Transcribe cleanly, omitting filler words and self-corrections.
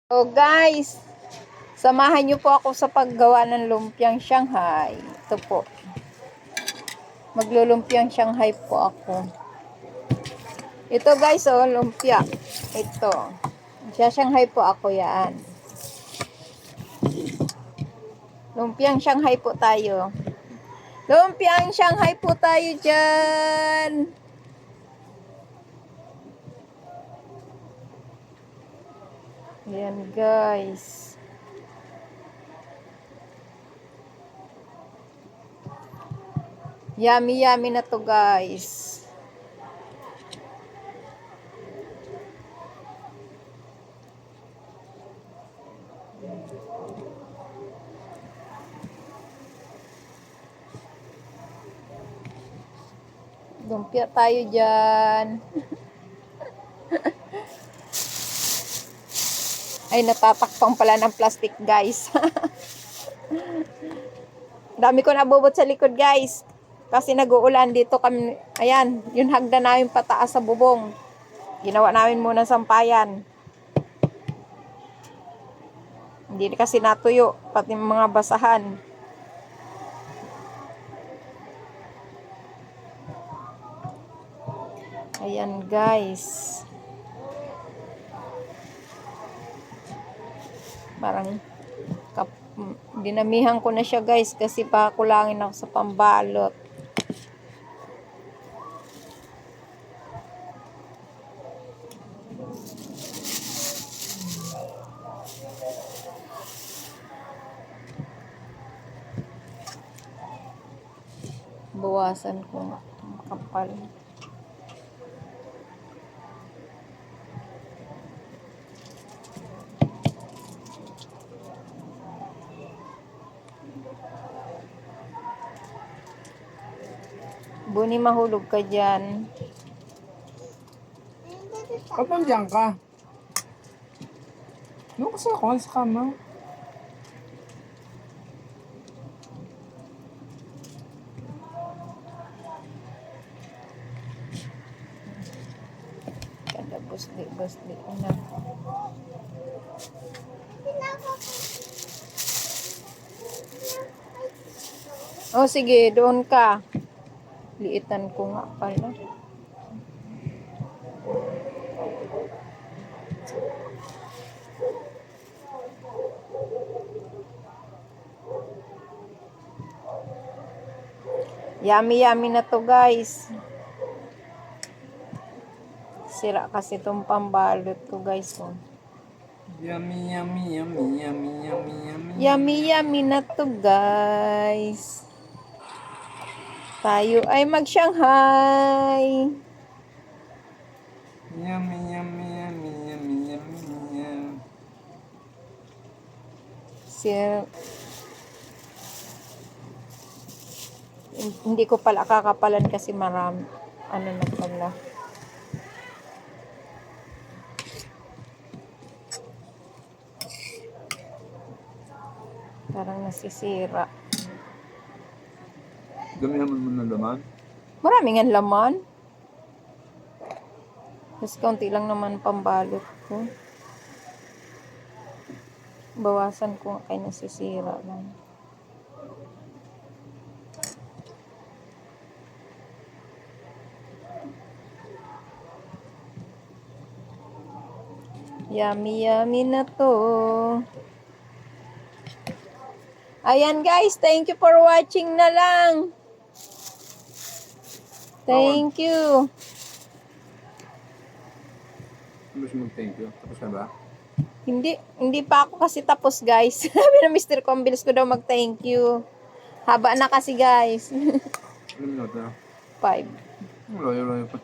So guys, samahan niyo po ako sa paggawa ng lumpiang Shanghai. Ito po. Maglulumpiang Shanghai po ako. Ito guys, oh, lumpia. Ito. Shanghai po ako yan. Lumpiang Shanghai po tayo. Lumpiang Shanghai po tayo dyan. Ayan guys. Yummy yummy na to guys. Lumpia tayo dyan. Ay, natatakpang pala ng plastic guys. Dami ko nabubot sa likod guys. Kasi nag-uulan dito kami. Ayan, yung hagdan namin pataas sa bubong. Ginawa namin muna sampayan. Hindi kasi natuyo. Pati mga basahan. Ayan guys. Parang dinamihan ko na siya guys kasi pakulangin ako sa pambalot. Bawasan ko makapal. Buni, mahulog ka dyan. Ba't nandiyan ka? Doon kasi ako sa kama. Kada busli na. Oh, sige, doon ka. Liitan ko nga pala. Yummy yummy na to guys. Sira kasi itong pambalot ko guys. Oh. Yummy, yummy, yummy, yummy, yummy, yummy. Yummy yummy na to guys. Tayo ay mag-Shanghai. Yummy, yummy, yummy, yummy, yummy, yummy. Hindi ko pala kakapalan kasi marami. Ano na pala. Parang nasisira. Damihan mo na laman? Maraming ang laman. Mas kaunti lang naman pambalot ko. Bawasan ko kay nasisira lang. Yummy yummy na to. Ayan guys, thank you for watching na lang. Thank you. Gusto mag-thank you. Tapos na ba? Hindi pa ako kasi tapos guys. Sabi na Mr. ko, ang bilis ko daw mag-thank you. Haba na kasi guys. Ilang minuto na? 5. Layo-layo pa.